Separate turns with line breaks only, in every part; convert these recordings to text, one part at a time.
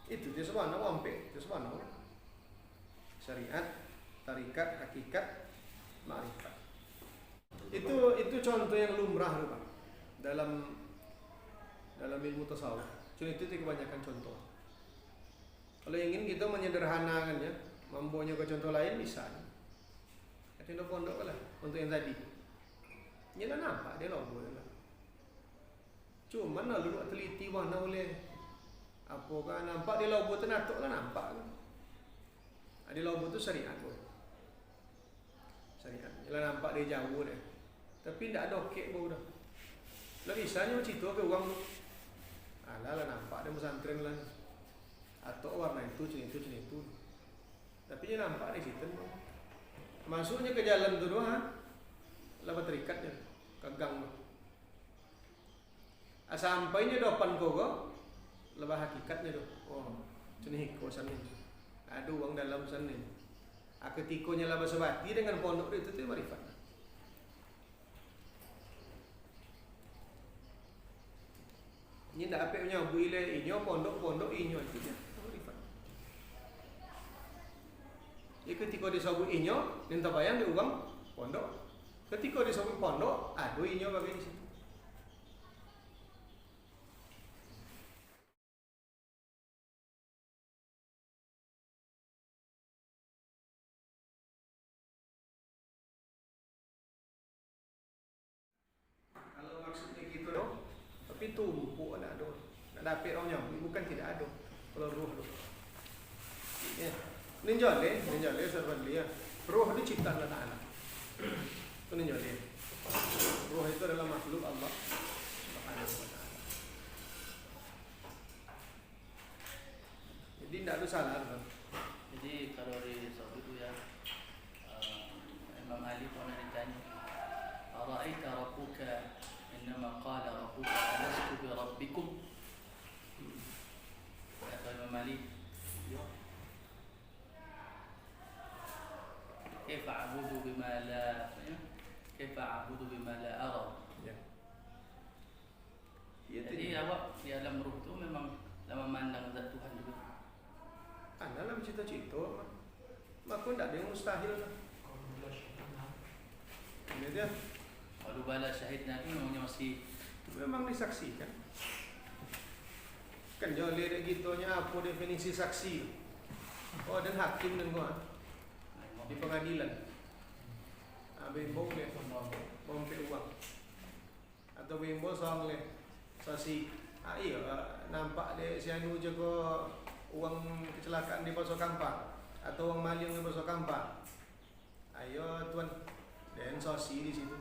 Itu dia semua nak wampe, itu semua nak syariat, tarikat, hakikat, ma'rifat. Itu contoh yang lumrah tu Pak. Dalam ilmu tasawuf. Cuma itu kebanyakan contoh. Kalau ingin kita menyederhanakannya, membawanya ke contoh lain bisa. Contoh pondok lah untuk yang tadi. Ini lah nampak dia logo lah. Cuma lalu nak teliti warna oleh apa kan nampak dia logo tenatuk lah nampak kan. Ada logo tu syariat pun. Syariat. Ialah nampak dia jauh dah. Tapi tak ada okey bau dah. Lah bisanya cerita ke orang tu. Alah lah nampak dia pesantren lah. Atau warna itu, macam itu. Tapi dia nampak di situ. Masuknya ke jalan tu doang. Lepas terikat je. Ke gang tu. Sampainya depan kau lepas hakikatnya tu. Oh, macam ni kawasan ni. Ada orang dalam sana. Ketikanya lah bersebati dengan pondok itu marifat. Ini tak apa punya buile inyo pondok inyo itu dia marifat. Ketika disebut inyo, minta bayang di uang pondok. Ketika disebut pondok, ada inyo bagi di situ. Kalau maksudnya gitu dong, tapi tumpuk nak ada. Nak dapat orangnya, bukan tidak ada. Kalau roh tu. Ya. Ninjale serban dia. Roh itu ciptaan Allah Ta'ala. Itu ninjale. Roh itu adalah makhluk Allah Subhanahu wa Ta'ala. Jadi tidak ada salah.
Jadi kalau di Saudi itu ya Imam Ali pernah ditanya, "Ara'aita rabbuka innama qala rabbuka alastu bi rabbikum?" Kata Imam Ali, "Kaifa a'budu bima la ara?"
Ya.
Jadi awak di alam ruh itu memang memandang zat Tuhan juga.
Dalam cita-cita maka tidak ada yang mustahil lah. Ini dia.
Kalau bala syahidna itu
memang disaksikan. Kan jauh lihat gitunya apa definisi saksi. Oh dan hakim dan gua di pengadilan. Bimbo le mompe uang. Atau bimbo soal le saksi. Iya nampak dia si anu jago uang kecelakaan di Poso Kampar atau uang maling di Poso Kampar. Ayo tuan, dan sosi di situ.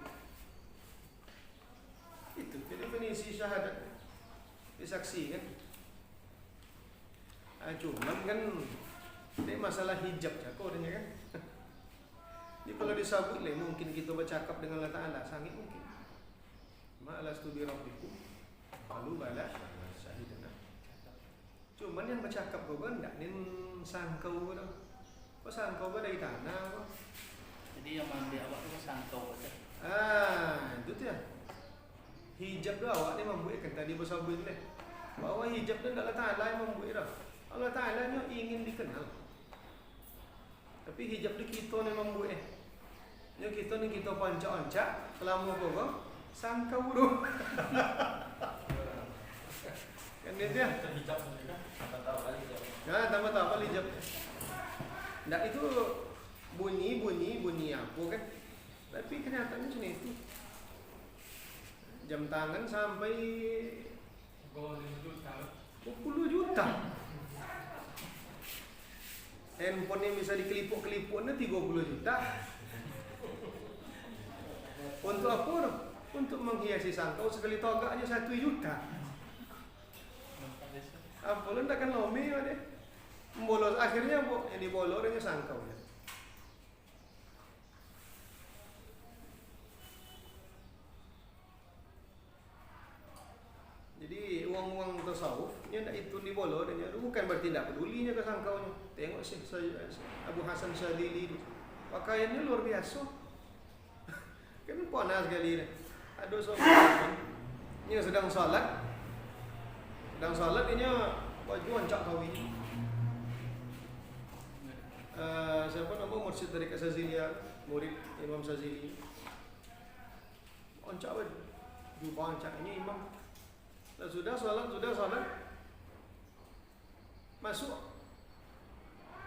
Itu definisi syahadat, disaksikan. Cuman kan ini masalah hijab jago adanya kan. Jadi kalau disabut le mungkin kita bercakap dengan Allah Ta'ala sangat mungkin. Ma'alastu bi rabbikum qalu bala syahidana. Cuman yang bercakap kau kan tak nin sangkau kau. Kau sangkau kau dari tanah kau.
Jadi yang mandi awak tu sangkau saja.
Itu dia. Hijab tu awak ni membuatkan tadi bersabut ni. Bahwa hijab tu Allah Ta'ala yang membuat dah. Allah Ta'ala ni ingin dikenal. Tapi hijab tu kita ni membuat. Yang kita ni kita pancak-pancak selama kau sangkau tu. Kan dia.
Hijab juga.
Tambah tahu hijab. Ndak itu bunyi apa kan? Tapi kenyataannya macam itu. Jam tangan sampai 20 juta. Handphone yang bisa dikelipuk-kelipuknya 30 juta. Untuk apa tu? Untuk menghiasi sangkau sekali togak aja 1 juta. Apa lu takkan lomi ada? Bolos akhirnya yang dibolornya sangkau ya. Jadi uang-uang tasawuf nya ndak itu dibolor dan bukan berarti tidak pedulinya ke sangkaunya. Tengok Abu Hasan Syadili pakaiannya luar biasa. Kan panas sekali dah. Ada seorang yang sedang salat. Sedang salat ini baju ancak kawi. Siapa nama mursyid dari Sazilia, murid Imam Sazili. Ancak baju, jubah ancak ini imam. Dan sudah salat, masuk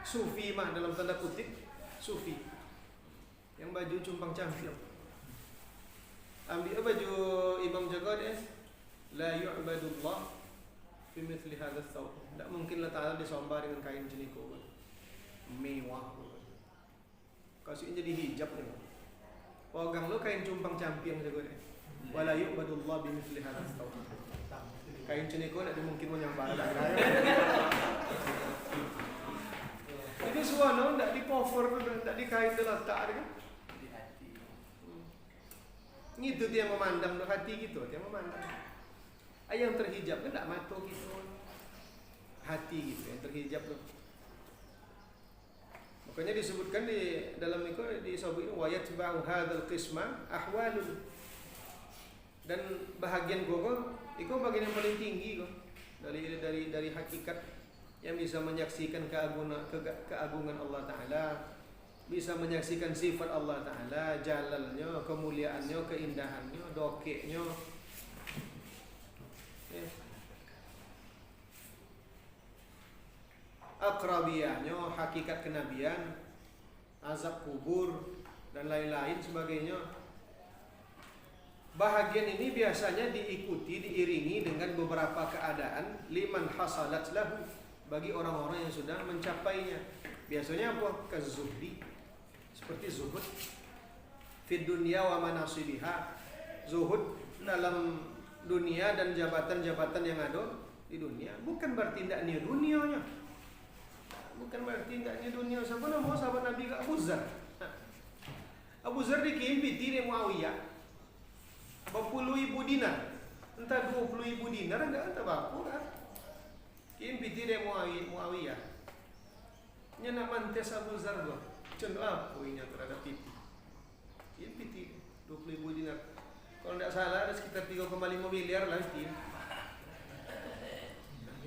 sufi mah dalam tanda kutip sufi yang baju cumpang campion. Ambil baju imam jaga dia, la yu'badullah bimithli hadha thawb. Tak mungkin Allah Ta'ala disembah dengan kain jeliko mewah. Kasih jadi hijab ni. Pegang lo kain cumpang campion jaga dia. Wala yu'badullah bimithli hadha thawb. Kain jeliko tak mungkin menyembah Allah. Itu suara tak di cover, tak di kain terletak kan?
Di hati.
Itu dia memandang di hati gitu, dia memandang. Yang terhijab kan tak mata gitu, hati gitu yang terhijab tu. Makanya disebutkan di dalam itu disebut wayat ba'u hadzal qisma ahwalun. Dan bahagian gua itu bagian yang paling tinggi kok dari hakikat yang bisa menyaksikan keagungan Allah Ta'ala, bisa menyaksikan sifat Allah Ta'ala, jalalnya, kemuliaannya, keindahannya, dokeknya, ya. Akrabiyahnya, hakikat kenabian, azab kubur, dan lain-lain sebagainya. Bahagian ini biasanya diiringi dengan beberapa keadaan liman hasalat lahu, bagi orang-orang yang sudah mencapainya. Biasanya apa? Kazuhdi, seperti zuhud fid dunya wa manasibiha, zuhud dalam dunia dan jabatan-jabatan yang ada di dunia. Bukan berarti tidak ni dunianya, bukan berarti tidak ni dunia. Siapa nama sahabat Nabi Abu Zar? Abu Zar dikimpi di Muawiyah 40.000 dinar, entah 20.000 dinar, enggak entah apa kan? Kimpi tidak Muawiyah. Nya nak mantes Abu Zar gua. Contoh apa inya terhadap pipi. Kimpi 20.000 dinar. Kalau tidak salah ada sekitar 3,5 miliar lah itu.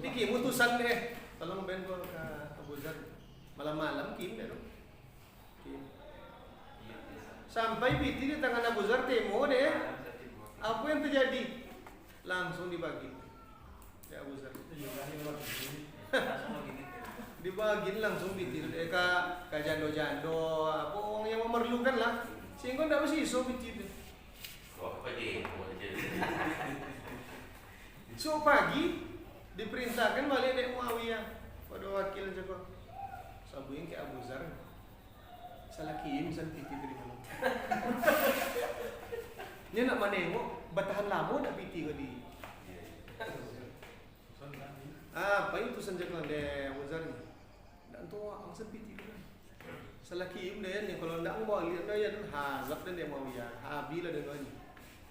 Ini kim utusan deh. Tolong ben gua ke Abu Zar. Malam-malam kim deh. Kim. Sampai piti di tangan Abu Zar temo deh. Apa yang terjadi? Langsung dibagi. Ya Abu Zar. Dibagiin langsung bitir ke jando-jando, apa orang yang memerlukan lah, sehingga tidak bersisa bitir. So pagi diperintahkan balik dari Muawiyah pada wakil jaga sabuin ke Abu Zar, salah kirim san bitir dari mana? Dia nak menengok bertahan lama tak bitir ke di. Apa itu senjata dia Abu Zar ni? Tak tahu angsa piti kan. Salah kirim dia ni kalau ndak mau lihat dia dan hazab dan dia mau ya. Habila dan lagi.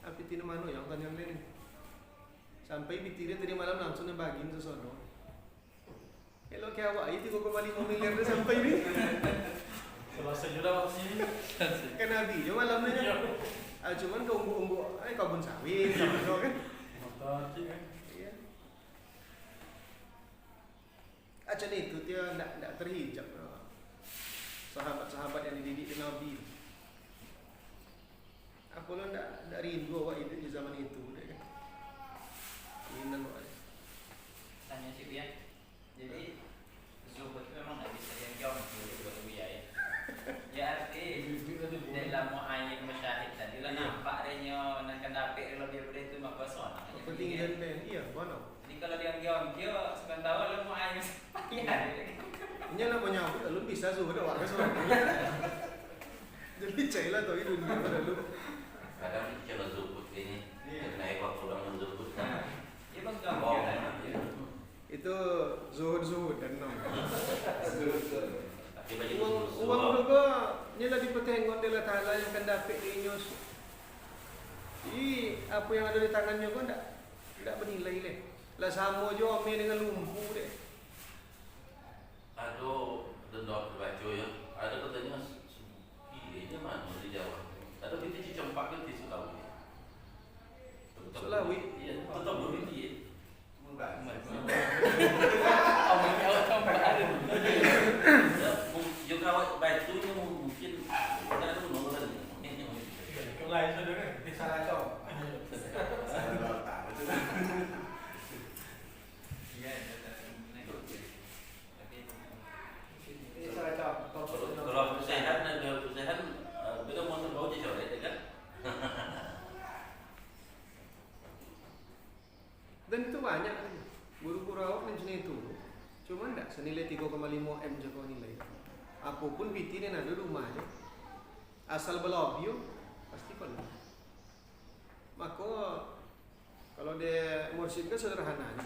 Apa piti mana yang tanya lain. Sampai piti dia tadi malam langsung dia bagiin sesono. Kalau ke awak itu 3,5 miliar dia sampai ni.
Selasa juga sini.
Kan Nabi jo malam ni. Cuman ke umbu-umbu kebun sawit sama kan.
Motor kan.
Macam itu dia tidak terhijab. Sahabat-sahabat yang dididik di Nabi. Aku lo tidak rindu awak itu di zaman itu. Ini
Tanya sih dia. Jadi zuhud itu memang tidak bisa dianggap sebagai buaya ya. Ya arti dalam muayyid masyahid tadi lah nampak adanya nak kendapi kalau dia itu maka sonang.
Ketinggian iya mana?
Jadi kalau dia dia sementara lo muayyid
Ini nak menyambut lu bisa zuhud awak ke soal. Jadi cailah tu itu dunia pada lu.
Kadang kalau zuhud ini naik waktu orang zuhud kan.
Ya bang gambar.
Itu zuhud dan nom.
Tapi bagi
Uang juga ni lagi pertengok dia lah Ta'ala yang akan dapat di nyos. Apa yang ada di tangannya pun tak bernilai leh. Lah sama je ame dengan lumpuh deh.
ada dendam baca ya. Ada katanya ini mana di Jawa. Ada kita cicampak ke di Sulawesi.
Sulawesi.
Iya, tetap begitu ya.
macam itu. Cuma enggak senilai 3,5 M je kau nilai. Apapun biti ni ada rumah je. Asal belobio pasti perlu. Maka kalau dia mursyid kan sederhana ni.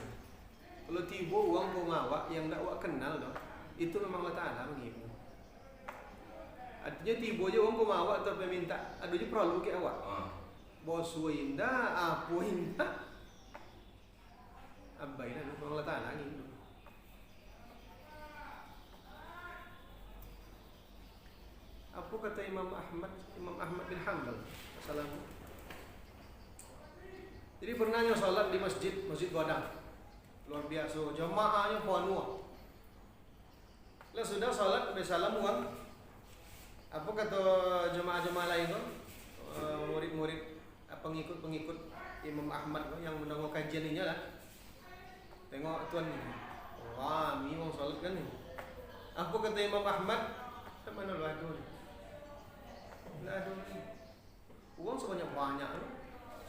Kalau tiba uang kau ngawak yang tak awak kenal dah, itu memang Allah Ta'ala mengibu. Artinya tiba je uang kau ngawak atau minta, ada je perlu ke awak. Bos indah, apa indah. Abai dah memang Allah Ta'ala mengibu. Apa kata Imam Ahmad bin Hanbal? Assalamualaikum. Jadi pernahnya salat di Masjid Godang. Luar biasa, jamaahnya penuh. Lah sudah salat bersalam uang. Apa kata jemaah-jemaah lain tu? Murid-murid, pengikut-pengikut Imam Ahmad yang mendengar kajian ini lah. Tengok tuan ni. Wah, ni orang salat kan ni. Apa kata Imam Ahmad? Mana lagu ni? Lagu ni. Uang sebanyak-banyak tu.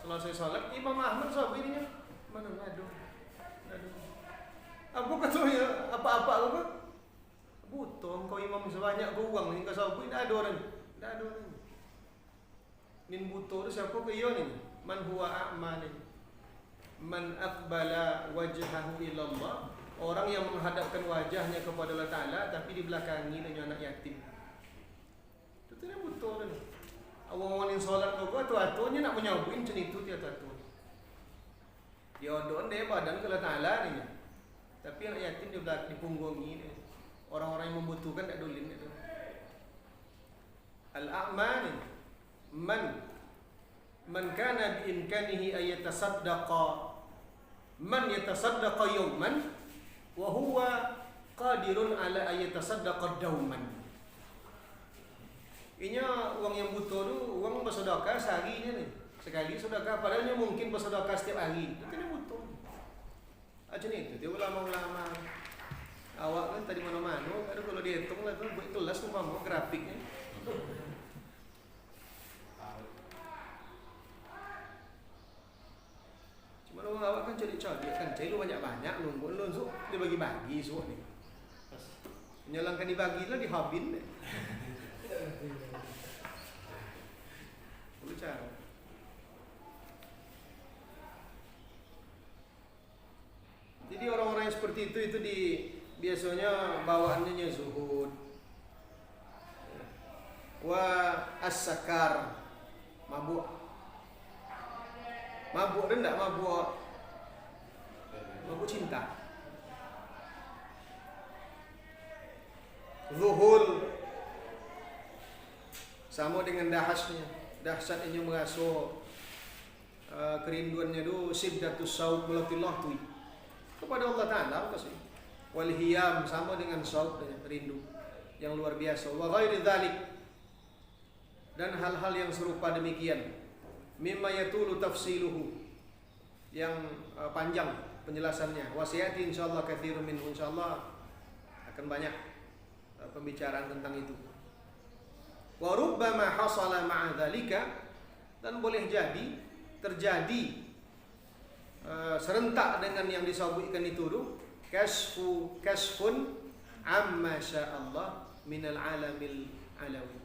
Selesai salat, Imam Ahmad sahabat ini. Mana lagu? Apa katanya? Apa-apa apa? Butuh kau imam sebanyak kau uang ni kau sahabat dah ada orang. Dah ada orang. Nin butuh tu siapa ke ia ni? Man huwa a'ma ni. Man aqbala wajhahu ila Allah. Orang yang menghadapkan wajahnya kepada Allah Ta'ala tapi di belakangi dengan anak yatim. Itu tu yang butuh tu. Awang-awang yang solat kau tu nak menyabuin macam itu dia tu. Dia odon dia badan ke Allah Ta'ala ni. Tapi anak yatim dia di punggung ni. Orang-orang yang membutuhkan tak dolin itu. Al-a'ma ni man kana bi imkanihi ay yatasaddaqa man yatasaddaqa yawman wa huwa qadirun ala ay yatasaddaqa dawman. Inya uang yang butuh tu uang bersedekah seharinya ni. Sekali sedekah padahal mungkin bersedekah setiap hari. Itu dia butuh. Macam ni tu dia ulama-ulama. Awak kan tadi mana-mana, ada kalau dia hitung lah tu buat kelas tu mau grafiknya. Cuma orang awak kan cari-cari kan cari lu banyak-banyak lu so dia bagi-bagi semua ni. Menyalangkan dibagilah dihabin deh. Bicara. Jadi orang-orang yang seperti itu biasanya bawaannya zuhud. Wa as-sakar, mabuk. Mabuk rendah, mabuk cinta. Zuhul sama dengan dahsyatnya merasa kerinduannya tu syiddatus saud mulatillah tu kepada Allah Ta'ala kasih. Wal hiyam sama dengan saud rindu yang luar biasa. Wa ghairi dzalik dan hal-hal yang serupa demikian. Mimma yatulu tafsiluhu yang panjang penjelasannya. Wasiyati insyaallah katsirun minhu, insyaallah akan banyak pembicaraan tentang itu. Wa rubbama hasala ma'a dzalika dan boleh jadi terjadi serentak dengan yang disebutkan itu kasfun amma sya'allah minal alamil alawi,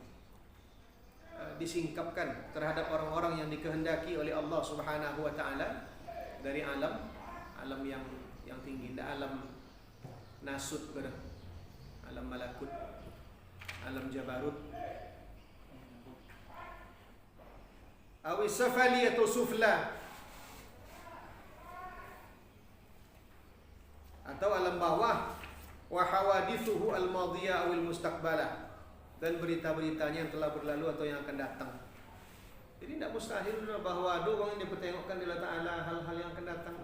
disingkapkan terhadap orang-orang yang dikehendaki oleh Allah Subhanahu wa taala dari alam yang tinggi, alam nasut, alam malakut, alam jabarut, awi safali atau sufla, atau alam bawah, wa hawadithuhu al-madiyah awil mustaqbalah, dan berita-beritanya yang telah berlalu atau yang akan datang. Jadi tidak mustahil bahawa ada orang yang dipertengokkan di Allah Ta'ala hal-hal yang akan datang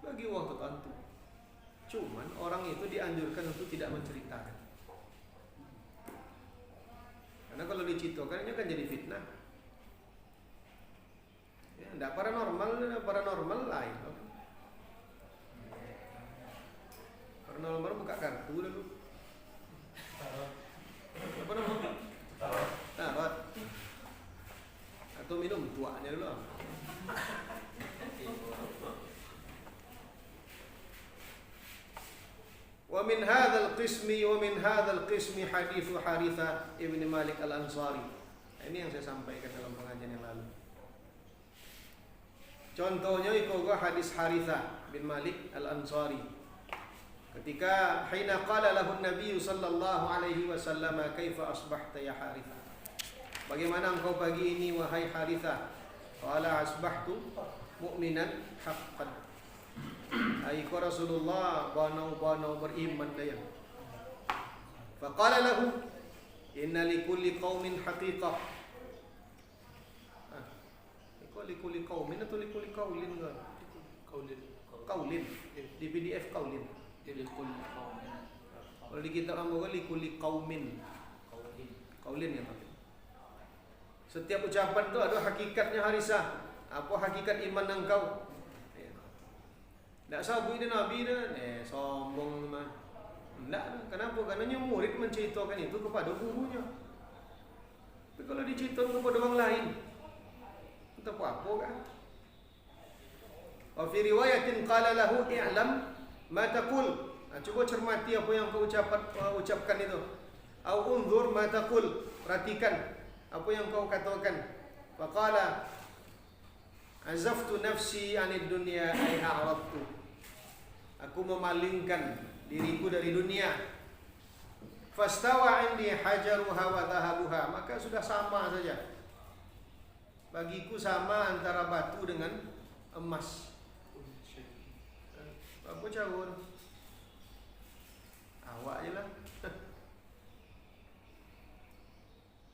bagi orang tertentu. Cuman orang itu dianjurkan untuk tidak menceritakan, karena kalau diceritakan ini akan jadi fitnah. Ya, tidak paranormal lain. Paranormal buka kartu dulu. Apa nama? Tarot. Atau minum tuanya dulu. Wa min hadzal qismi hadits Harithah ibn Malik al-Ansari. Ini yang saya sampaikan dalam pengajian yang lalu. Contohnya itu hadis Harithah bin Malik al-Ansari. Ketika hina qala lahu Nabi sallallahu alaihi wasallam, "Kaifa asbahta ya Harithah?" Bagaimana engkau pagi ini wahai Harithah? Qala asbahtu mu'minan haqqan. Ai Rasulullah banau beriman daya. Faqala lahu inna likulli qaumin haqiqah. Likulli qaumin atau likulli qaulin enggak? Qaulin. Di PDF qaulin.
likulli qaumin.
Kalau di kitab Ambo likulli qaumin. Qaulin ya Pak. Setiap ucapan itu ada hakikatnya Harisah. Apa hakikat iman engkau? Tidak sabu ini Nabi dah, sombong mah. Tidak, kenapa? Karena murid menceritakan itu kepada gurunya. Tapi kalau diceritakan kepada orang lain, entah apa kan? Wa fi riwayatin qala lahu i'lam ma taqul. Coba cermati apa yang kau ucapkan itu. Au unzur ma taqul. Perhatikan apa yang kau katakan. Wa qala azaftu nafsi 'anid dunya ay a'radtu. Aku memalingkan diriku dari dunia. Fastawa 'indi hajaruha wa dhahabuha. Maka sudah sama saja. Bagiku sama antara batu dengan emas. Apa cawun? Awak je lah.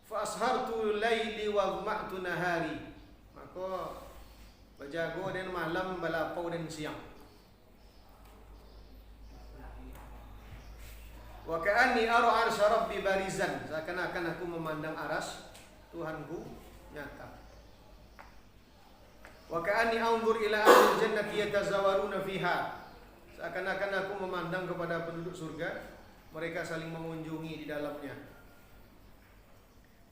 Fa ashartu laili wa ma'tu nahari. Maka berjaga dan malam, balapau dan siang. Wa ka'anni ara 'arsy rabbi barizan. Seakan-akan aku memandang aras Tuhanku nyata. Wa ka'anni anzur ila ahli jannati yatazawaruna fiha. Seakan-akan aku memandang kepada penduduk surga, mereka saling mengunjungi di dalamnya.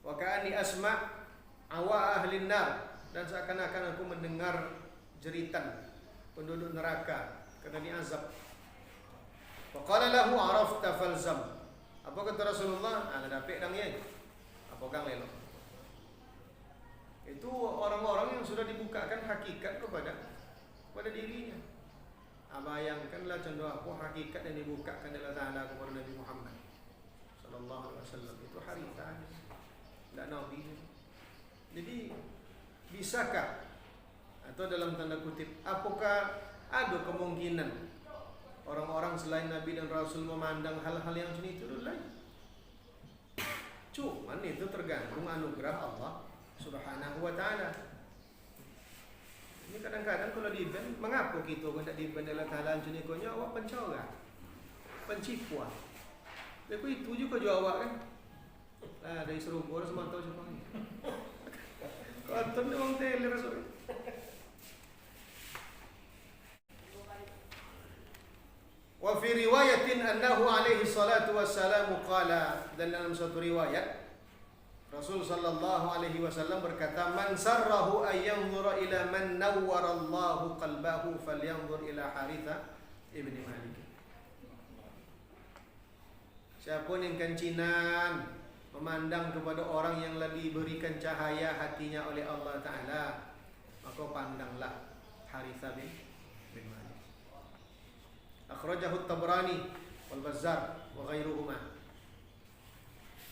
Wa ka'anni asma' awa ahli nar. Dan seakan-akan aku mendengar jeritan penduduk neraka karena diazab. Faqala lahu arafta falzam. Apa kata Rasulullah? Ada dapat dang ye. Apa kang lelo? Itu orang-orang yang sudah dibukakan hakikat kepada dirinya. Bayangkanlah contoh apa hakikat yang dibukakan oleh Allah Taala kepada Nabi Muhammad sallallahu alaihi wasallam. Itu Harithah, tidak nabi. Jadi bisakah atau dalam tanda kutip, apakah ada kemungkinan orang-orang selain Nabi dan Rasul memandang hal-hal yang jenis itu lain? Cuman itu tergantung anugerah Allah Subhanahu wa ta'ala. Ini kadang-kadang kalau di-ban, mengapa kita tidak di-ban Allah Ta'ala jenis konya awak pencora, pencipuan. Tapi itu juga jauh awak kan? Dari serubur semantau Jepang ni. Konten dia orang teler Rasul. Wa fi riwayatin annahu alaihi salatu wassalamu qala, dan dalam satu riwayat Rasul sallallahu alaihi wasallam berkata, man sarrahu ay yanzura ila man nawwara Allahu qalbahu falyanzur ila Harithah ibn Malik. Siapa yang kencinan memandang kepada orang yang lebih diberikan cahaya hatinya oleh Allah Ta'ala, maka pandanglah Harithah bin Malik. Akhrajahu at-Tabrani wal Bazzar wa ghairuhuma.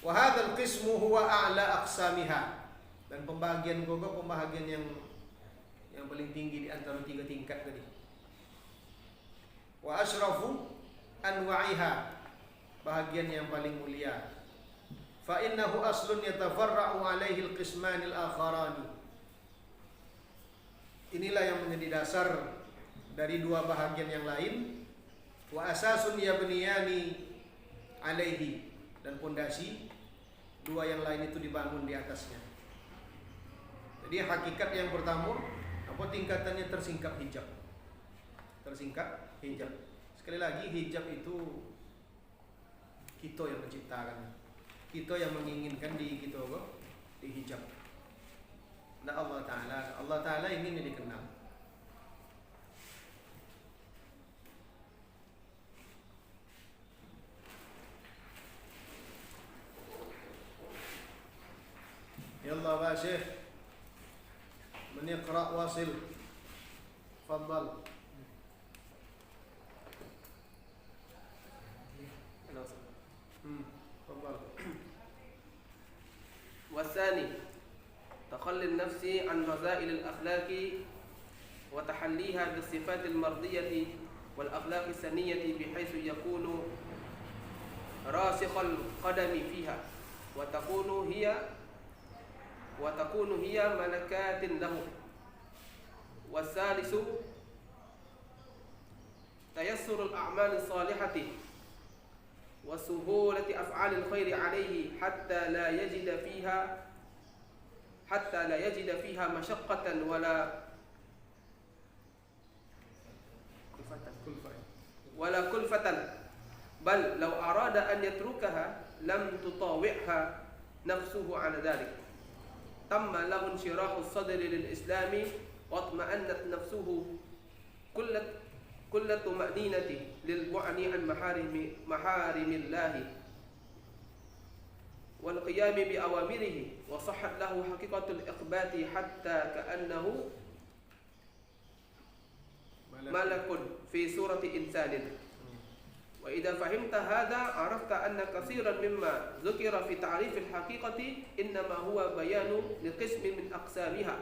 Wa hadzal qismu huwa a'la aqsamiha. Dan pembagian yang paling tinggi di antara tiga tingkat tadi. Wa asyrafu anwa'iha, bahagian yang paling mulia. Fa innahu aslun yatafarra'u 'alaihi al-qisman al-akharani. Inilah yang menjadi dasar dari dua bahagian yang lain. Wa asasun yabniyani 'alaihi, dan pondasi dua yang lain itu dibangun di atasnya. Jadi hakikat yang pertama, apa tingkatannya tersingkap hijab. Tersingkap hijab. Sekali lagi, hijab itu kita yang menciptakan. Kita yang menginginkan di kita apa? Di hijab. Nah, Allah Ta'ala ingin dikenal. يا شيخ من يقرأ واصل تفضل. تفضل.
والثاني تخلي النفس عن رذائل الأخلاق وتحليها بالصفات المرضية والأخلاق السنية بحيث يكون راسخ القدم فيها وتكون هي ملكات له. والثالث تيسر الأعمال الصالحة وسهولة أفعال الخير عليه حتى لا يجد فيها مشقة ولا كلفة، بل لو أراد أن يتركها لم تطاوعها نفسه على ذلك. تم له انشراح الصدر للإسلام واطمأنت نفسه كل طمأنينة للبعد عن محارم الله والقيام بأوامره، وصحت له حقيقة الإخبات حتى كأنه ملك في صورة إنسان. وإذا فهمت هذا عرفت أن كثيرا مما ذكر في تعريف الحقيقة إنما هو بيان لقسم من أقسامها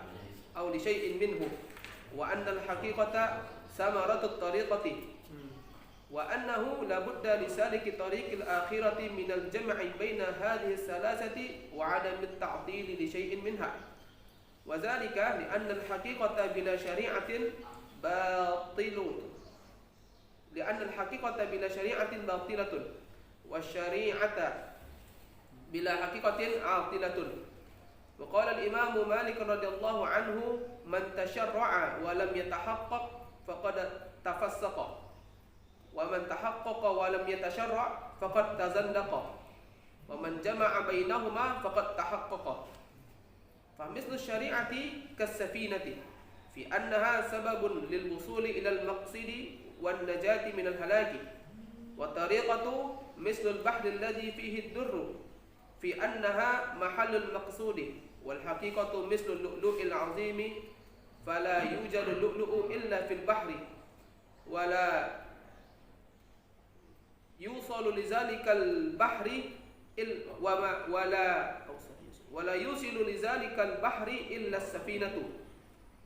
أو لشيء منه، وأن الحقيقة ثمرة الطريقة، وأنه لابد لسالك طريق الآخرة من الجمع بين هذه الثلاثة وعدم التعطيل لشيء منها، وذلك لأن الحقيقة بلا شريعة باطلة، والشريعة بلا حقيقة عاطلة. وقال الإمام مالك رضي الله عنه: من تشرع ولم يتحقق فقد تفسق، ومن تحقق ولم يتشرع فقد تزندق، ومن جمع بينهما فقد تحقق. فمثل الشريعة كالسفينة في أنها سبب للوصول إلى المقصد والنجاة من الهلاك، والطريقة مثل البحر الذي فيه الدر في أنها محل المقصود، والحقيقة مثل اللؤلؤ العظيم فلا يوجد اللؤلؤ إلا في البحر، ولا يوصل لذلك البحر إلا السفينة.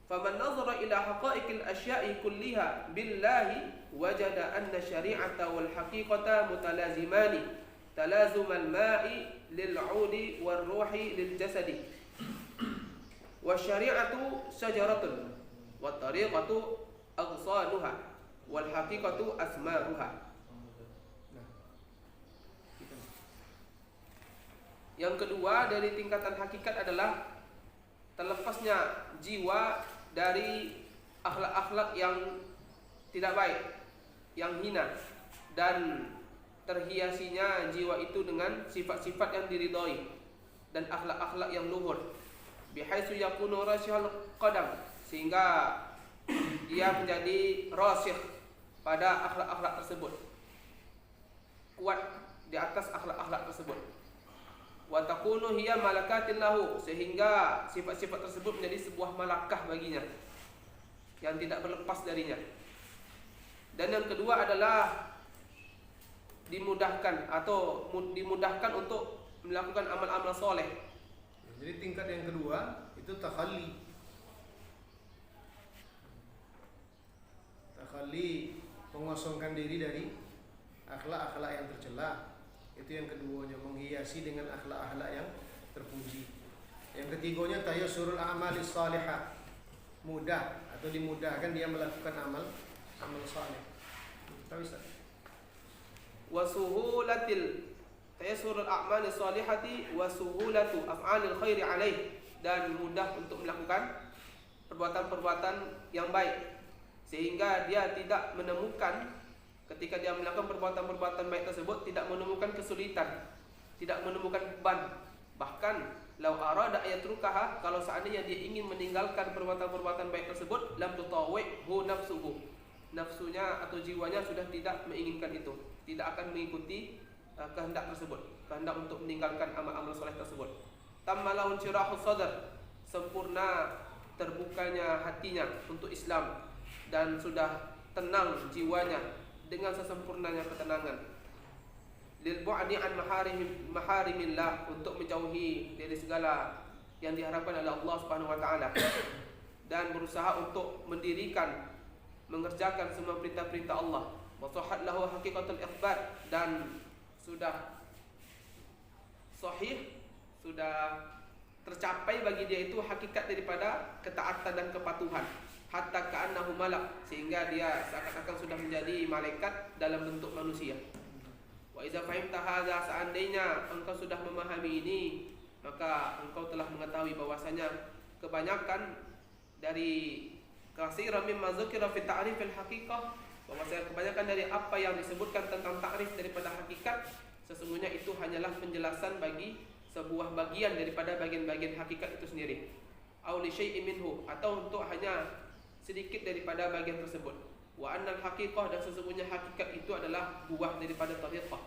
فمن نظر إلى حقائق الأشياء كلها بالله وجد أن الشريعة والحقيقة متلازمان تلازم الماء للعود والروح للجسد، والشريعة شجرة والطريقة أغصانها والحقيقة أثمارها. Yang kedua dari tingkatan hakikat adalah terlepasnya jiwa dari akhlak-akhlak yang tidak baik, yang hina, dan terhiasinya jiwa itu dengan sifat-sifat yang diridhoi dan akhlak-akhlak yang luhur, bihaitsu yakunu rasyihal qadam, sehingga dia menjadi rasyih pada akhlak-akhlak tersebut, kuat di atas akhlak-akhlak tersebut. Wa takunu hiya malakatin lahu, sehingga sifat-sifat tersebut menjadi sebuah malakah baginya yang tidak berlepas darinya. Dan yang kedua adalah dimudahkan untuk melakukan amal-amal soleh.
Jadi tingkat yang kedua itu takhalli, mengosongkan diri dari akhlak-akhlak yang tercela. Itu yang keduanya, menghiasi dengan akhlak-akhlak yang terpuji. Yang ketiganya tayasurul a'malis salihah, mudah atau dimudahkan dia melakukan amal saleh. Tahu Ustaz?
Wa suhulatil tayasurul a'malis salihati wa suhulatu af'alil khairi alaih, dan mudah untuk melakukan perbuatan-perbuatan yang baik, sehingga dia tidak menemukan, ketika dia melakukan perbuatan-perbuatan baik tersebut, tidak menemukan kesulitan, tidak menemukan beban. Bahkan lau arada ayatrukaha, kalau seandainya dia ingin meninggalkan perbuatan-perbuatan baik tersebut, lam tutawwi'hu nafsuhu, nafsunya atau jiwanya sudah tidak menginginkan itu, tidak akan mengikuti kehendak tersebut, kehendak untuk meninggalkan amal-amal soleh tersebut. Tamma lahu insyirahus sadr, sempurna terbukanya hatinya untuk Islam dan sudah tenang jiwanya dengan sesempurnanya ketenangan. Lil bu'di an maharimillah, untuk menjauhi dari segala yang diharapkan oleh Allah Subhanahu wa taala dan berusaha untuk mengerjakan semua perintah-perintah Allah. Wa sahhat lahu haqiqatul ikhbar, dan sudah sahih, sudah tercapai bagi dia itu hakikat daripada ketaatan dan kepatuhan, hatta ka'annahu malak, sehingga dia seakan-akan sudah menjadi malaikat dalam bentuk manusia. Wa idza fahimta hadza, seandainya engkau sudah memahami ini, maka engkau telah mengetahui bahwasanya kebanyakan dari katsiran mimma dzukira fi ta'rifil haqiqah, bahwasanya kebanyakan dari apa yang disebutkan tentang takrif daripada hakikat, sesungguhnya itu hanyalah penjelasan bagi sebuah bagian daripada bagian-bagian hakikat itu sendiri. Aw li syai'in minhu, atau untuk hanya sedikit daripada bagian tersebut. Wa annal haqiqah, dan sesungguhnya hakikat itu adalah buah daripada tariqah.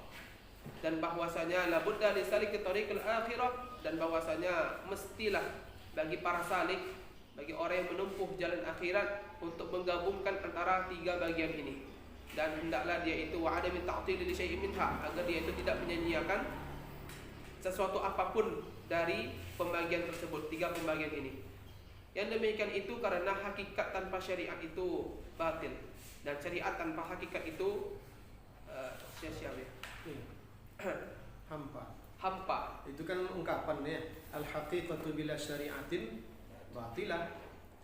Dan bahwasanya la budda li saliki tariqil akhirah, dan bahwasanya mestilah bagi para salik, bagi orang yang menempuh jalan akhirat, untuk menggabungkan antara tiga bagian ini. Dan hendaklah dia itu wa adami ta'til li syai'in minha, agar dia itu tidak menyia-nyiakan sesuatu apapun dari pembagian tersebut, tiga pembagian ini. Yang demikian itu karena hakikat tanpa syariat itu batil, dan syariat tanpa hakikat itu sia-sia ya. Hampa. Itu kan ungkapannya, al-haqiqatu bila syariatin batilah.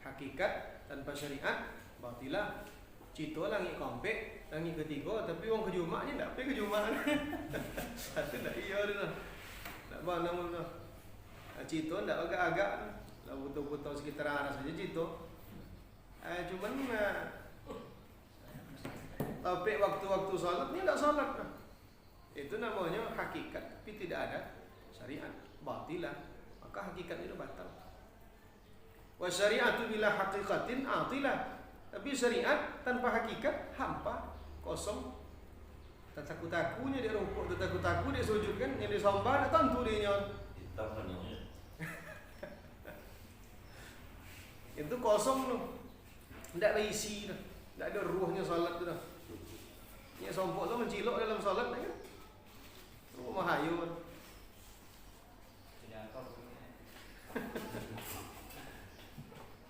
Hakikat tanpa syariat batilah. Cito langi kompek, langi ketiga, tapi wong kejumak ni tak pergi kejumak. Satu dah iya dah. Tak apa namun tu. Cito ndak agak-agak. Lah betul-betul sekitar arah saja cito. Cuman tapi waktu-waktu salat ni tak salat. Itu namanya hakikat, tapi tidak ada syariat. Batilah. Maka hakikat itu batal. Wa syari'atu bila haqiqatin atilah. Tapi syariat tanpa hakikat hampa, kosong. Tak takut-takutnya dia rukuk, tak takut-takut dia sujud kan, yang dia sambar tentu dia nyon.
Hitam maninya.
Itu kosong tu. Tak ada isi tu. Tak ada ruhnya salat tu dah. Yang sompok tu mencilok dalam salat kan. Ruh mahayun.
Tidak kau.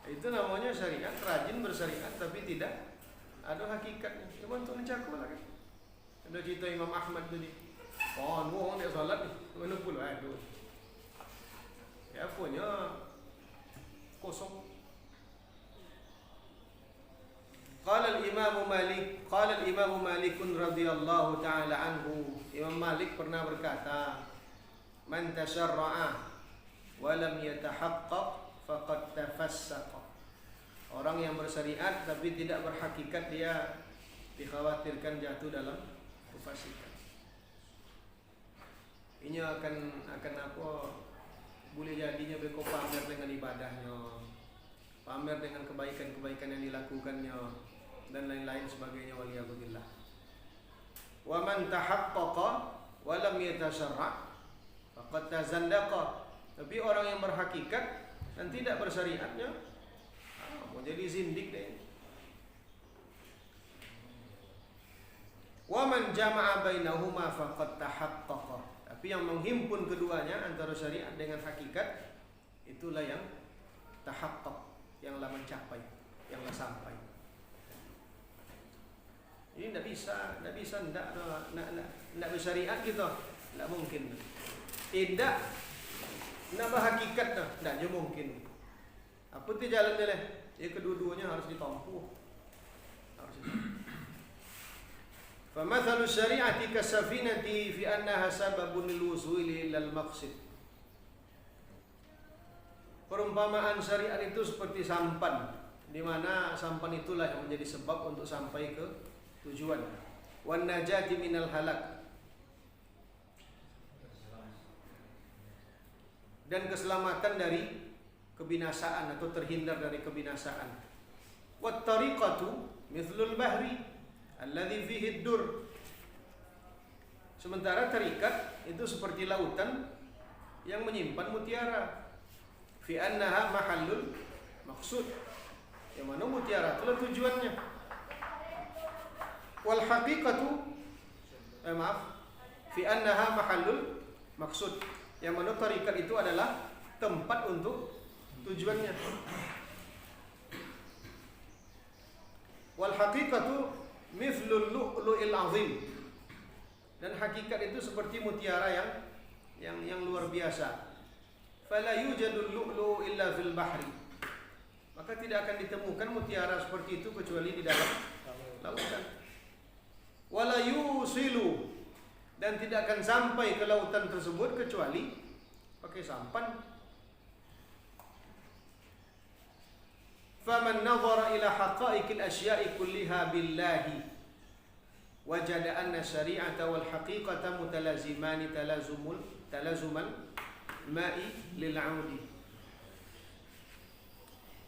Itu namanya syariat, rajin bersyariat tapi tidak ada hakikatnya. Cuma untuk mencakup lah kan. Ada cerita Imam Ahmad tadi. Oh, orang dia salat ni. Mana pula aduh. Ya punya kosong. Qala al-Imam Malik radhiyallahu ta'ala anhu. Imam Malik pernah berkata, "Man tasyarra'a wa lam yatahaqqaq faqad tafassaqa." Orang yang bersyariat tapi tidak berhakikat, dia dikhawatirkan jatuh dalam kefasikan. Ini akan apa? Boleh jadinya beko pamer dengan ibadahnya, pamer dengan kebaikan-kebaikan yang dilakukannya, dan lain-lain sebagainya, waliyadzubillah. Wa man tahaqqaqa wa lam yatasyarra' faqad tazandaqa. Tapi orang yang berhakikat dan tidak bersyariatnya, mau jadi zindik deh. Wa man jama'a bainahuma faqad tahaqqaqa. Tapi yang menghimpun keduanya antara syariat dengan hakikat, itulah yang tahaqqaq, yang lah mencapai, yang lah sampai. Ini tidak bisa nak bersyariat gitu, tidak mungkin. Tidak nak berhakikat dah, tidak je mungkin. Apa tu jalan dia? Ya kedua-duanya harus ditempuh. فَمَثَلُ الشَّرِيعَةِ كَالسَّفِينَةِ فِي أَنَّهَا سَبَبٌ لِلْوُصُولِ إِلَى الْمَقْصِدِ. Perumpamaan syariat itu seperti sampan, di mana sampan itulah yang menjadi sebab untuk sampai ke tujuan. Wan najati minal halak, dan keselamatan dari kebinasaan atau terhindar dari kebinasaan. Wat tariqatu mithlul bahri alladhi fihi ad-dur. Sementara tarikat itu seperti lautan yang menyimpan mutiara. fi annaha mahallul maqsud. Yang mana mutiara itulah tujuannya. Wal haqiqatu fi annaha mahallul maqsud. Yang mana tarikat itu adalah tempat untuk tujuannya. Wal haqiqatu mithlul lu'lu'il azim. Dan hakikat itu seperti mutiara yang luar biasa. Fala yujadul lu'lu'u illa fil bahri. Maka tidak akan ditemukan mutiara seperti itu kecuali di dalam lautan. Wala yusilu, dan tidak akan sampai ke lautan tersebut kecuali pakai sampan. Faman nazara ila haqa'iqil asya'i kulliha billahi wajada anna syari'ata wal haqiqata mutalazimani talazumal ma'i lil 'audi.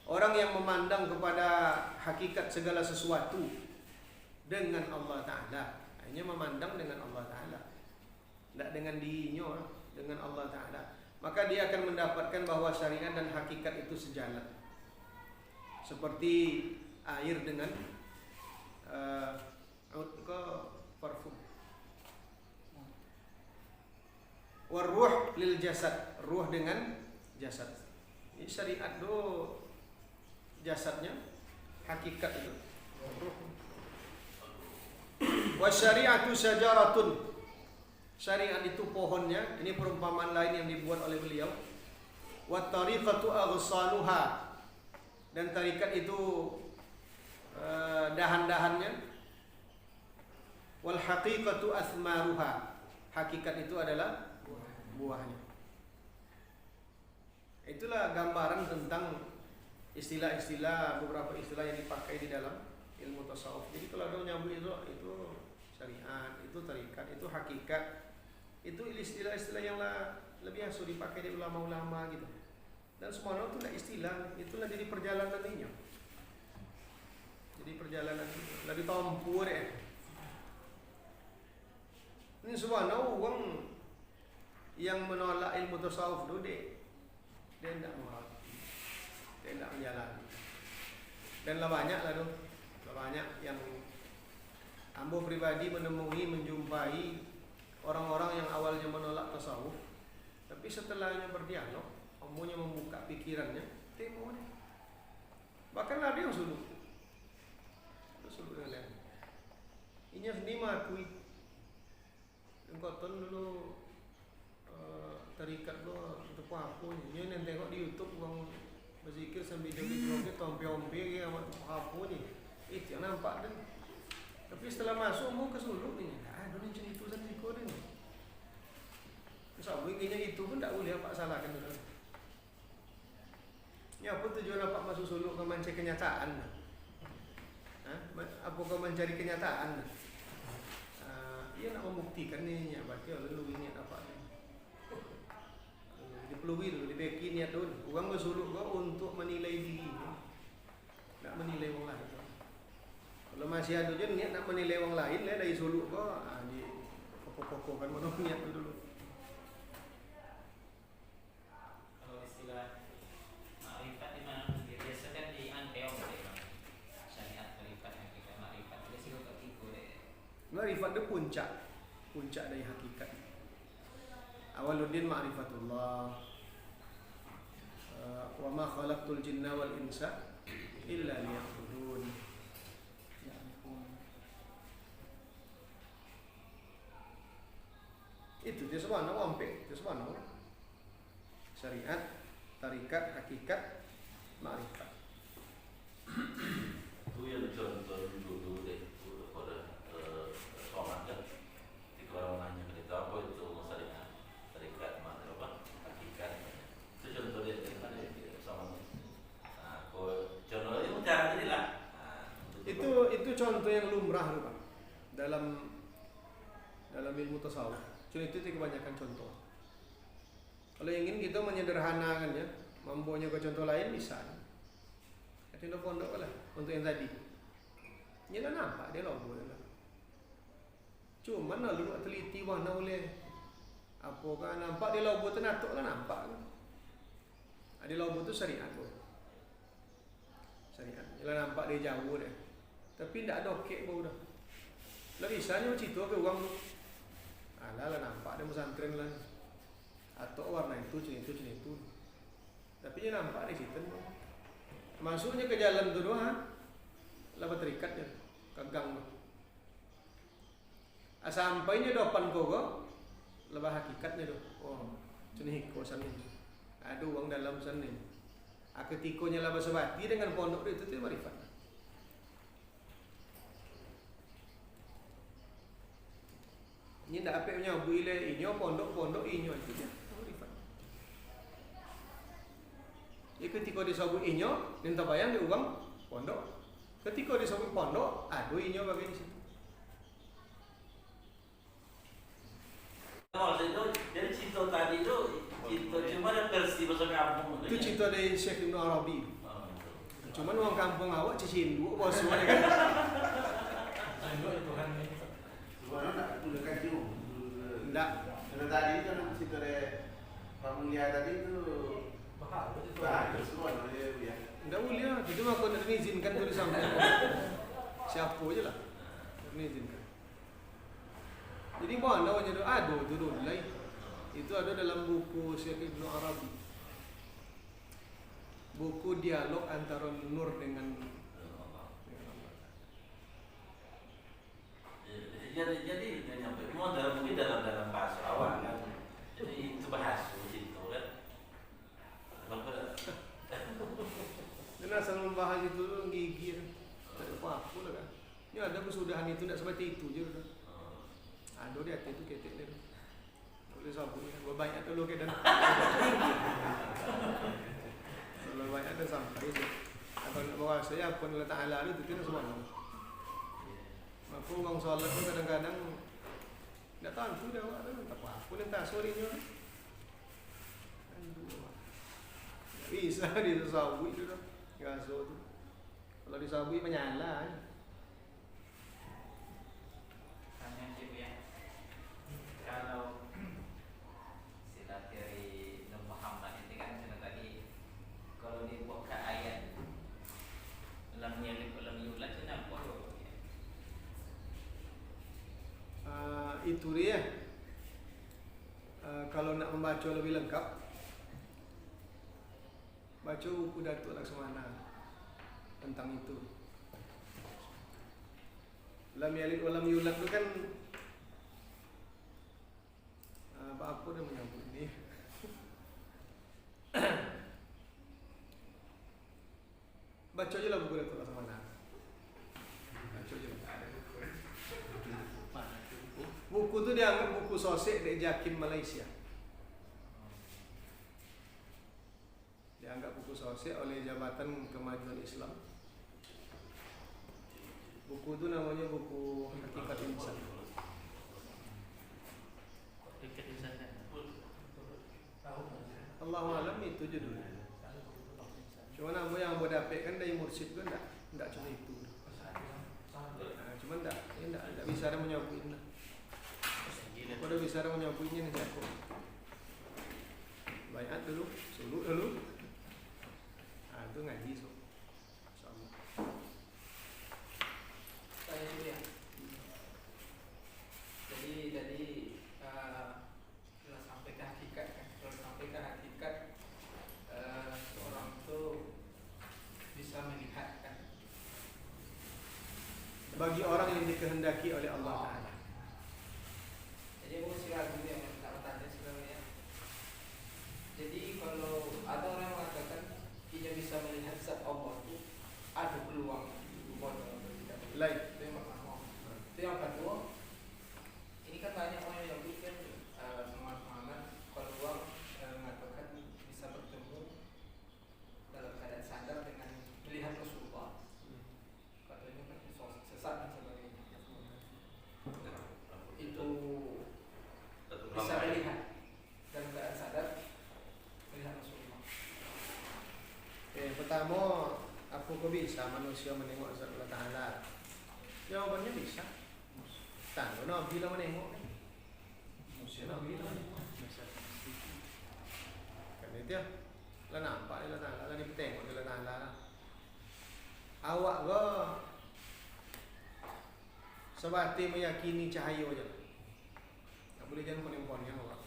Orang yang memandang kepada hakikat segala sesuatu dengan Allah Ta'ala, hanya memandang dengan Allah Ta'ala, tidak dengan dirinya, dengan Allah Ta'ala, maka dia akan mendapatkan bahwa syariat dan hakikat itu sejalan. Seperti air dengan parfum. Waruh lil jasad, ruh dengan jasad. Ini syariat do jasadnya, hakikat itu ruh. Wasyari'atu syajaratun, syariat itu pohonnya. Ini perumpamaan lain yang dibuat oleh beliau. Wat tariqatu aghsaluha, dan tarikat itu dahan-dahannya. Wal haqiqatu athmaruha, hakikat itu adalah buahnya. Itulah gambaran tentang istilah-istilah, beberapa istilah yang dipakai di dalam ilmu tasawuf. Jadi kalau ada nyambung itu syariat, itu tarikat, itu hakikat, itu istilah-istilah yang lebih asal dipakai di ulama-ulama gitu. Dan semuanya itu tidak istilah, itulah jadi perjalanan ini. Jadi perjalanan lebih tompu deh. Ini semuanya orang yang menolak ilmu tasawuf itu dia tidak mau, dia tidak menjalani. Dan banyak lah tuh, banyak yang ambo pribadi menjumpai orang-orang yang awalnya menolak tasawuf, tapi setelahnya berdialog, ambonya membuka pikirannya, temu deh. Bahkan ada yang suluk dengan dia. Ini sendiri mengakui, engkau dulu tarikat lo untuk apa ni? Ini tengok di YouTube orang berzikir sambil joget-joget, tompe-ompe ke apa ni? Yang nampak dah. Tapi setelah masuk mau ke suluk ni, ada ni cerita sendiri kau ni. Sebab begini itu pun tak boleh apa salahkan tu. Ni apa tujuan apa masuk suluk kau mencari kenyataan? Apa kau mencari kenyataan? Ia nak membuktikan ni, berarti lalu ini apa ni? Dipelui dulu, dibeki niat dulu. Orang bersuluk kau untuk menilai diri, nak menilai orang lain. Kalau masih ada je niat nak menilai orang lain, dari suluk kau, di pokok-pokokkan mana niat dulu.
Kalau istilah ma'rifat di mana biasa kan di anteom deh, syariat ma'rifat hakikat ma'rifat itu sih kok ikut deh.
Ma'rifat itu puncak dari hakikat. Awaluddin ma'rifatullah. Wa ma khalaqtul jinna wal insa illa liya'budun. Itu dia semua wampe, itu semua syariat, tarikat, hakikat, ma'rifat.
Itu yang contoh dulu deh, pada sholat kan, ketika orang nanya kita apa itu syariat, tarikat, apa, hakikat. Itu contoh dia sholat. Nah, contoh itu cara ini lah.
Itu contoh yang lumrah Pak dalam ilmu tasawuf. Itu kebanyakan contoh. Kalau ingin kita menyederhanakan ya, mampunya ke contoh lain bisa. Kita pondok lah untuk yang tadi. Ini dah nampak dia logo lah. Cuma lalu nak teliti warna boleh. Apakah nampak dia logo ternatuk lah nampak. Di lobo itu syariat tuh. Syariat. Yalah nampak dia jauh deh. Tapi tidak ada okey bau dah. Lah bisa ni cerita ke orang tu. Alah lah nampak dia pesantren lah. Atau warna itu, cini itu. Tapi dia nampak di situ. Masuknya ke jalan tu doang. Lah terikat je. Ke gang tu. Sampainya depan kau, lebah hakikatnya tu. Oh, cini ko sana. Ada uang dalam sana. Ketikonya lah bersebati dengan pondok itu marifat. Ini tak apa punya buile inyo pondok inyo itu je. Marifat. Ya ketika disebut inyo, minta bayang di uang pondok. Ketika disebut pondok, aduh inyo bagi di situ.
Maksud itu, jadi cinta tadi itu cinta cuma ada versi bahasa kampung.
Itu cinta dari Syekh Ibn Arabi.
Oh,
Cuman orang kampung awak cicindu bos semua kan.
Tuhan ni. Tuhan nak gunakan dia.
Enggak.
Karena tadi kan cerita dari Pak Mulia tadi itu bahaya semua dia ya.
Enggak boleh. Itu mah kau nak izinkan tu disampaikan. Siapa je lah. Izinkan. Jadi mana awaknya tu? Ada tu dulu lain. Itu ada dalam buku Syekh Ibn Arabi. Buku dialog antara nur dengan Allah.
Jadi nyampe mau mungkin dalam bahasa awak kan. Jadi itu bahasa itu kan.
Dan asal membahas itu gigir. Tak ada apa-apa lah kan. Ini ada kesudahan itu tak seperti itu je kan. Ada dia itu ketek dia. Boleh sabun kan. Banyak dulu ke dan. Kalau banyak ada sampai je. Kalau nak bawa saya pun Allah Ta'ala itu kena semua. Aku orang solat tu kadang-kadang tak tahu tu dah awak tu. Tak apa pun entah sorenya. Bisa disabui tu dah. Gaso tu. Kalau disabui menyala.
Tanya Cik ya. Kalau sila teori Nur Muhammad itu kan cerita tadi kalau dibuka ayat lam yalid wa lam yulad itu apa tu?
Itu dia. Kalau nak membaca lebih lengkap, baca buku Datuk Laksamana tentang itu. Lam yalid wa lam yulad tu kan apa dia menyebut ni? Baca je lah buku Datuk Laksamana. Baca je. Buku tu dianggap buku sosek dari Jakim Malaysia. Dianggap buku sosek oleh Jabatan Kemajuan Islam. Buku tu namanya buku Hakikat Insan.
Dekat di sana.
Allahu alam itu judulnya. Cuma nama yang abang dapatkan dari mursyid tu enggak cuma itu. Cuma enggak bisa ada menyapuin. Kau dah bisa ada menyapuinnya ni siapa? Bayat dulu, suluk dulu. Itu ngaji so. Sama.
Tanya dulu ya. Jadi telah sampai ke hakikat kan. Kalau sampai ke hakikat seorang tu bisa melihat kan.
Bagi orang yang dikehendaki oleh Allah Ta'ala.
Jadi aku mesti ragu yang tak bertanya sebenarnya. Jadi kalau ada orang yang mengatakan ia bisa melihat zat Allah itu ada peluang boleh atau tidak.
Lain.
Itu yang pertama. Itu yang kedua. Ini kan banyak orang yang bikin semangat peluang mengatakan bisa bertemu dalam keadaan sadar dengan melihat Rasulullah. Katanya kan sesat dan sebagainya. Itu bisa melihat dalam keadaan sadar melihat Rasulullah.
Pertama, apa kau bisa manusia menengok zat Allah Ta'ala? Jawabannya bisa. Tak, Nabi lah menengok kan? Nabi lah menengok. Kan itu ya. Lah nampak dia lah tanglah lah, dia tengok dia lah tanglah lah. Awak ke sebati meyakini cahaya je. Tak boleh jangan pon-ponnya awak.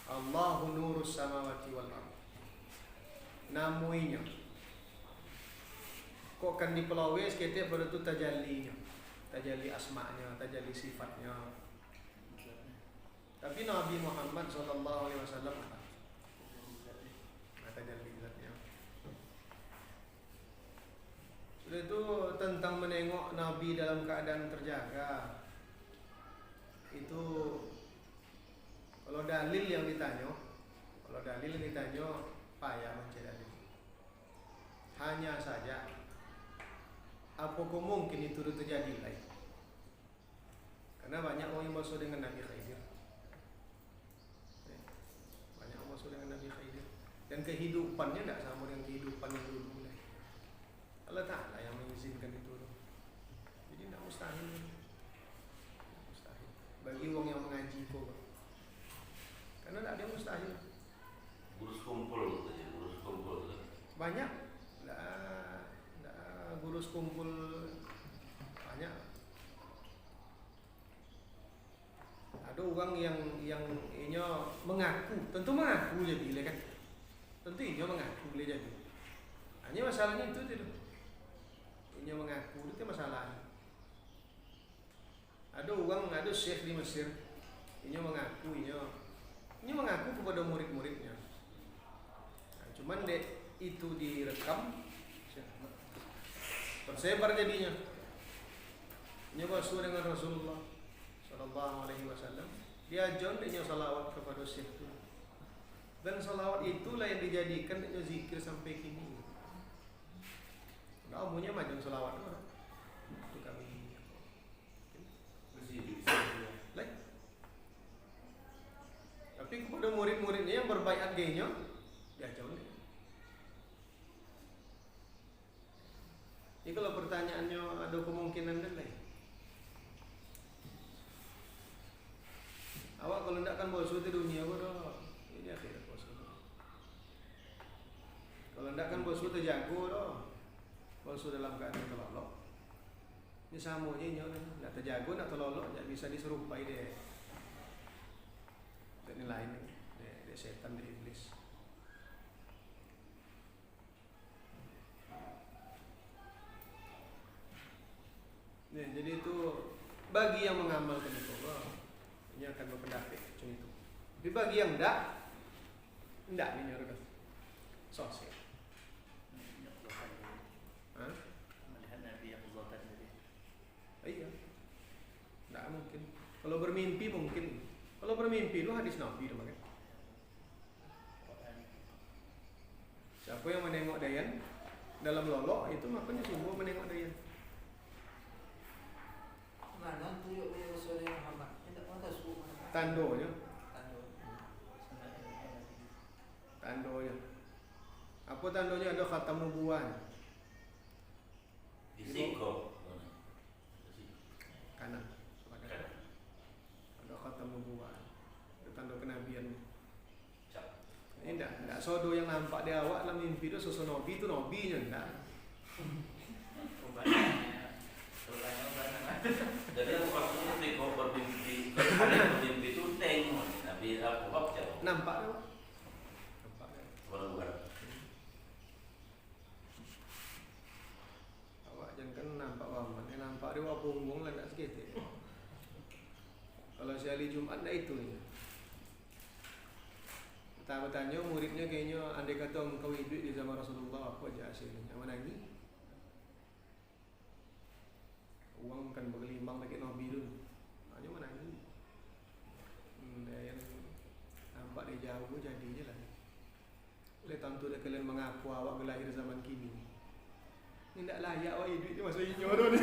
Allahu nurus samawati wal ardh. Namuinya. Kok kan dipelawai seketika pada tu tajallinya. Tajalli asma'nya, tajalli sifatnya. Tapi Nabi Muhammad sallallahu alaihi wasallam tajalli zatnya. Sudah itu tentang menengok Nabi dalam keadaan terjaga. Itu kalau dalil yang ditanya, payah mencari dalil. Hanya saja, apakah mungkin itu terjadi lagi? Karena banyak orang yang bersuara dengan Nabi Khidir. Banyak orang bersuara dengan Nabi Khidir. Dan kehidupannya tidak sama dengan kehidupan yang dulu. Allah Ta'ala yang mengizinkan itu. Jadi tidak mustahil. Bagi orang yang mengaji kok. Karena tidak ada yang mustahil.
Gurus kumpul.
Banyak. Gurus kumpul banyak. Ada orang yang mengaku, tentu mengaku jadi kan. Tentu dia mengaku boleh jadi. Hanya masalahnya itu tidak. Dia mengaku itu masalahnya. Ada syekh di Mesir. Dia mengaku kepada murid-muridnya. Nah, cuman itu direkam, tersebar jadinya. Dia bersuara dengan Rasulullah sallallahu alaihi wasallam. Dia ajar dia salawat kepada syekh itu. Dan salawat itulah yang dijadikan zikir sampai kini. Nah, umumnya macam salawat itu kami. Like. Tapi kepada murid-muridnya yang berbaiat gayanya, dia jauh. Ini kalau pertanyaannya ada kemungkinan dan lain. Awak kalau tidak kan bosu di dunia bodoh. Ini akhirat bosu. Kalau tidak kan bosu terjago doh. Bosu dalam keadaan terlolok. Ini sama aja tidak terjago, tidak terlolok, tidak bisa diserupai deh. Ini lain deh setan, deh iblis. Nah, jadi itu bagi yang mengamalkan itu, ini akan berpendapat macam itu. Tapi bagi yang tidak ini harus sosial.
Melihat Nabi yang zatan tadi.
Iya, tidak mungkin. Kalau bermimpi mungkin. Kalau bermimpi itu hadis Nabi itu kan. Siapa yang menengok Dayan dalam lolok itu makanya sungguh menengok Dayan.
Mana tu yuk punya Rasul Muhammad? Tidak mana suruh mana?
Tandonya.
Tando.
Tandonya. Apa tandonya? Ada khatam nubuwan.
Di Siko.
Kanan. Ada khatam nubuwan. Ada tanda kenabian. Ini tidak sodo yang nampak di awak dalam mimpi itu sosok Nabi itu Nabinya tidak.
Jadi aku maksudnya Siko bermimpi. Kalau ada bermimpi itu tengok. Tapi apa jauh?
Nampak tak? Nampak tak?
Bukan.
Awak jangan nampak waman. Yang nampak dia wak punggung lah tak sikit. Kalau si hari Jumat tak itu ni. Bertanya muridnya kayaknya andai kata engkau hidup di zaman Rasulullah apa aja hasilnya? Yang mana ni? Uang kan bergelimang lagi Nabi dulu. Hanya mana ni? Yang nampak dia jauh jadi je lah. Oleh tentu dia kalian mengaku awak berlahir zaman kini. Ini tak layak awak hidup je masa ini orang ni.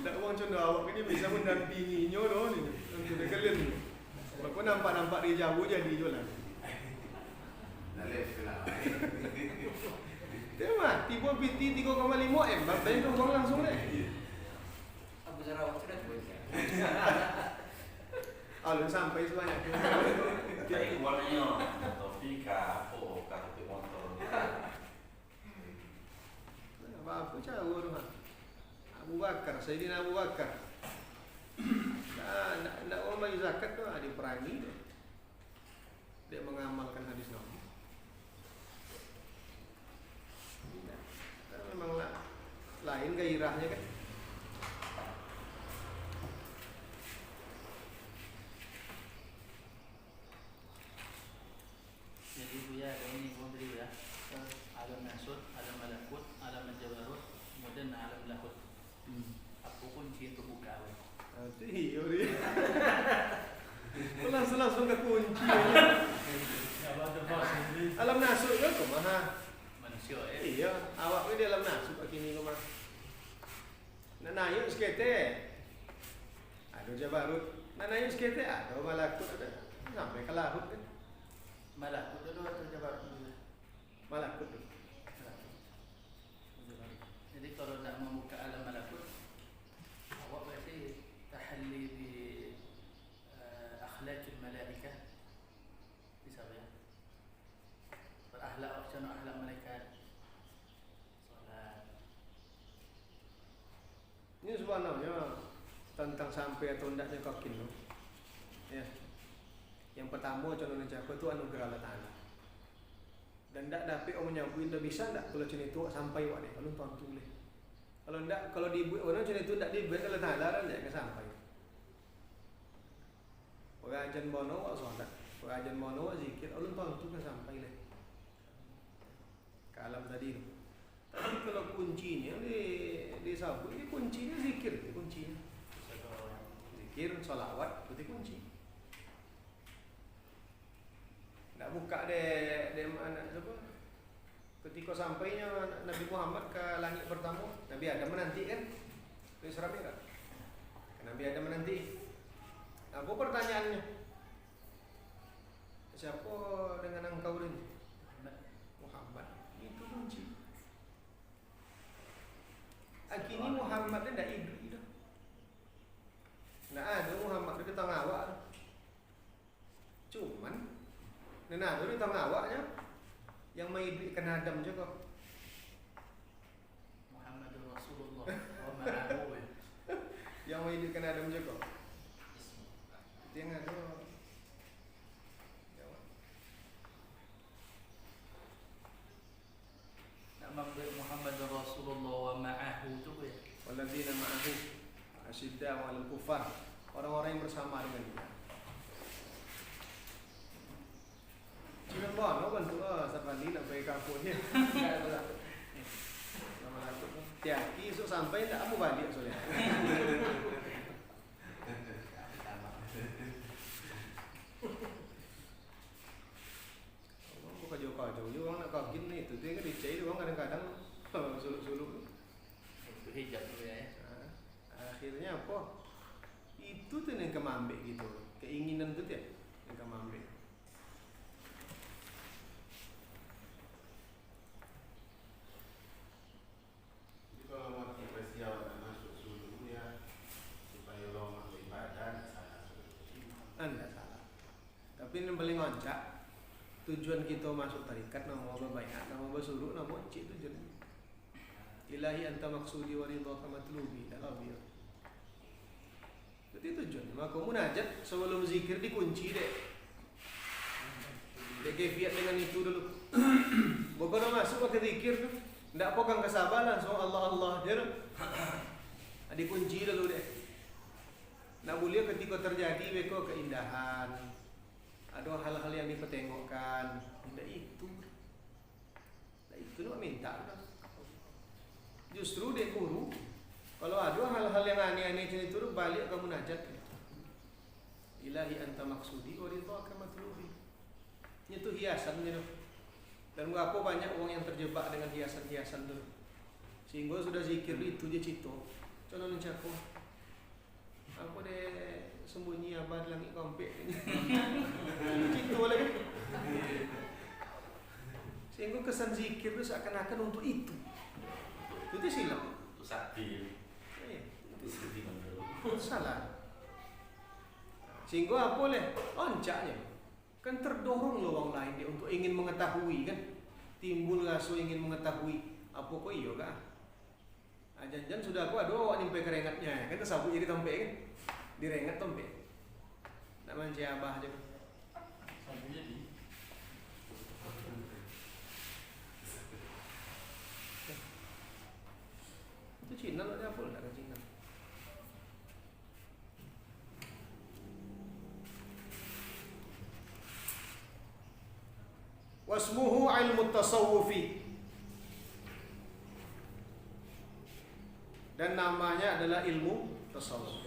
Tak orang contoh awak ni bisa mendampinginya dah ni. Tentu dia kalian ni. Kalau nampak dia jauh jadi je lah.
Dah level lah.
Dia mati pun PT 3,5 M. Bapak itu uang langsung deh.
Abu Sarawak sudah tu.
Alun sampai sebanyak.
Kayak warnanya topi kapo topi motor.
Apa jauh tu kan? Abu Bakar, Sayyidina Abu Bakar. Nak orang bagi zakat tu ada perangi tu. Dia mengamalkan hadis Nabi. Memang lain gairahnya kan.
Jadi Buya ada ini beri ya. Alam nasut, alam malakut, alam jabarut, kemudian alam lahut. Apa kunci untuk buka?
Itu hiyo dia. Langsung ke kunci. Alam nasut kan kumaha?
Manusia
Iya, awak ni dalam nasut kini kumah. Nak naik sekete. Ada jabarut. Nak naik sekete ada malakut ada. Sampai ke lahut kan.
malakut itu atau jabarut dulu?
Malakut tu.
Jadi kalau nak membuka alam malakut, awak berarti tahalli bi akhlaqil malaikah. Bisa ya? Berakhlak macam akhlak malaikat. Solat.
Ini sebenarnya tentang sampai atau tidaknya kokin tu. Ya. Yang pertama contohnya cakap tu anugerah Allah Ta'ala. Dan tak dapat orang menyambut, tak bisa tak kalau macam itu sampai wak ni. Kalau tuan tu boleh. Kalau tak, kalau dibuat orang macam itu tak dibuat Allah Ta'ala kan jangan sampai. Pengajian mono wak solat, pengajian mono wak zikir, Allah tuan tu kan sampai lah. Kalam tadi tu. Tapi kalau kuncinya di sabut ni kuncinya zikir, kuncinya. Zikir, solawat, itu kunci. Tak buka de mana apa? Ketika sampainya Nabi Muhammad ke langit pertama, Nabi Adam menanti kan? Itu Isra Mi'raj. Nabi Adam menanti. Apa pertanyaannya? Siapa dengan engkau ini? Muhammad. Itu kunci. Akini Muhammad dah hidup dah. Nak ada Muhammad di tengah awak. Cuman nah, itu di tengah awaknya yang mengidikkan Adam juga.
Muhammadur Rasulullah wa ma'ahu.
Yang mengidikkan Adam juga. Itu yang ada.
Nama Muhammadur Rasulullah wa ma'ahu tu ya.
Walladzina ma'ahu asyidda 'alal kuffar. Orang-orang yang bersama dengan dia. Cina bon, no bantu Sarvali nak pergi kampung ni. Nama aku tu. Tiaki esok sampai tak kamu balik soalnya. Orang bukan jauh-jauh, orang nak kagin ni tu dia kan dicai orang kadang-kadang suluk-suluk.
Itu hijab tu ya.
Akhirnya apa? Itu tu yang kamu ambil gitu. Keinginan tu dia yang kamu ambil.
Kalau mau spesial dan masuk suluk ya supaya lo masuk ibadah salah.
Anda salah. Tapi yang paling ngoncak tujuan kita masuk tarikat nama berbaiat, nama bersuruh, nama cik tujuan. Ilahi anta maksudi wa ridhaka matlubi dalam dia. Jadi tujuan. Maka munajat sebelum zikir dikunci dek. Dek kefiat dengan itu dulu. Bukan masuk pakai zikir tu. Tidak pegang kesabaran, so Allah je. Dikunci dulu deh. Nak boleh ketika terjadi beko keindahan, ada hal-hal yang dipertengokkan, tidak itu. Tidak itu nak minta. Justru dia guru. Kalau ada hal-hal yang aneh-aneh macam itu, balik ke munajat. Ilahi anta maksudi wa ridhaka matlubi. Itu hiasannya tu. Dan berapa banyak orang yang terjebak dengan hiasan-hiasan tu. Sehingga sudah zikir itu dia cito. Contohnya cakap, apa dia sembunyi abad langit kompek ni. Cito lagi. Sehingga kesan zikir tu seakan-akan untuk itu. Itu silap.
Itu sakti. Itu sakti menurut.
Salah. Sehingga apa boleh? Oncaknya. Kan terdorong loh orang lain dia untuk ingin mengetahui kan. Timbul rasa ingin mengetahui apa kok iya kah? Jangan sudah aku ada awak nimpe kerengatnya kan tersabut jadi tempe kan. Direngat tempe. Nak manci abah aja.
Sabunnya di
Itu Cina lah dia apa lah kan Cina. Wasmuhu ilmu tasawufi, dan namanya adalah ilmu tasawuf.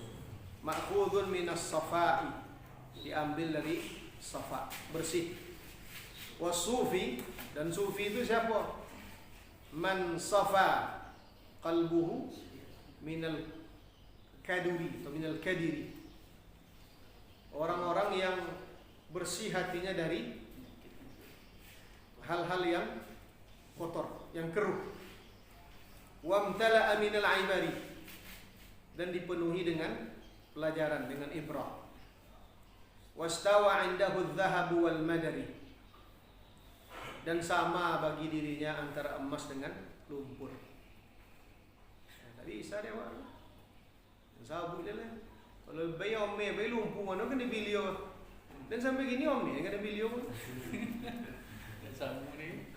Ma'khudun minas safa'i, diambil dari safa, bersih. Wasufi, dan sufi itu siapa? Man safa qalbuhu minal kaduri atau minal kadiri, orang-orang yang bersih hatinya dari hal-hal yang kotor, yang keruh. Wamtala'a minal ibari, dan dipenuhi dengan pelajaran, dengan ibrah. Wastawa 'indahu adh-dhahabu wal madari, dan sama bagi dirinya antara emas dengan lumpur. Tadi isa dia awak. Sabuk dia lah. Kalau bayi ome, bayi lumpur mana kan dibilio. Dan sampai gini ome kan dibilio pun.
sabun ni.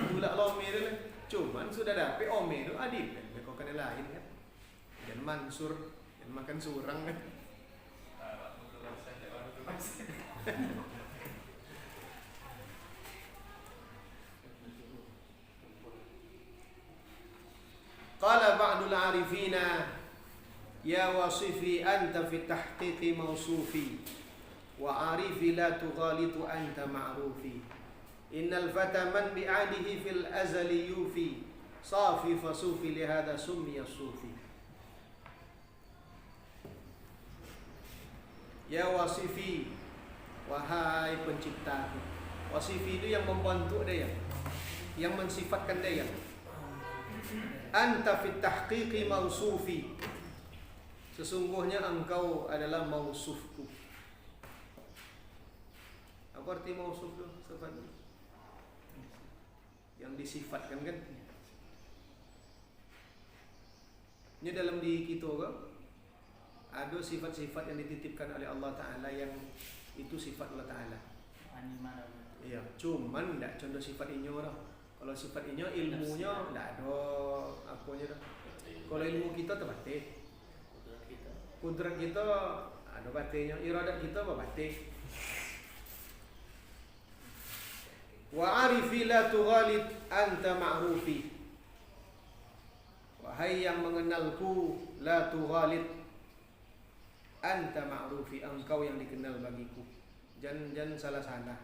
Itulah ome dia lah. Cuman sudah dapat ome tu adib kan. Kau kena lain kan. Dan Mansur, dan makan surang kan. Qala ba'dul arifina ya wasifi anta fi tahqiqi mausufi wa arifi la tughalitu anta ma'rufi innal fata man bi'adihi fil azali yufi safi fasufi lihada summiya sufi. Ya wasifi, wahai penciptaku. Wasifi itu yang membantu dia, yang mensifatkan dia. Anta fit tahqiqi mausufi, sesungguhnya engkau adalah mausufku. Apa arti mausuf itu? Sifat yang disifatkan kan? Ini dalam diri kita kan? Ada sifat-sifat yang dititipkan oleh Allah Ta'ala yang itu sifat Allah Ta'ala.
Animal.
Iya, cuman tidak contoh sifat inyo lah. Kalau sifat inyo ilmunya tidak ada apanya dah. Kalau ilmu kita terbatik,
Kudrat kita.
kudrat kita ada batiknya, iradat kita apa batik. Wa arifi la tughalid anta ma'rufi, wahai yang mengenalku, la tughalid anta ma'rufi, engkau yang dikenal bagiku. Jangan salah-salah.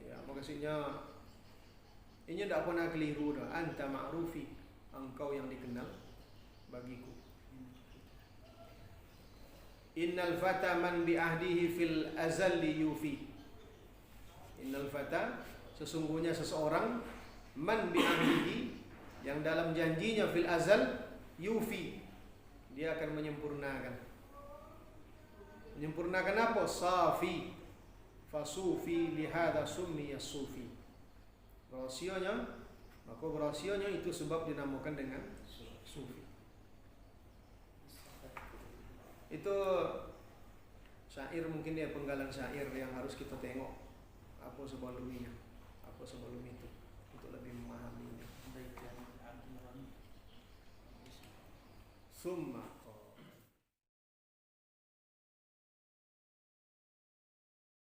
Ya, maksudnya ini tidak pernah keliru dah. Anta ma'rufi, engkau yang dikenal bagiku. Innal fata man bi'ahdihi fil azali yufi. Innal fata, sesungguhnya seseorang, man bi'ahdihi, yang dalam janjinya fil azal yufi, dia akan menyempurnakan. Menyempurnakan apa? Safi fasufi lihada summiya sufi. Rasionya, maka rasionya itu sebab dinamakan dengan sufi. Itu syair, mungkin dia penggalan syair yang harus kita tengok apa sebelumnya, apa sebelum itu, untuk lebih memahaminya.
Baik yang Abdul Rahman.
Summa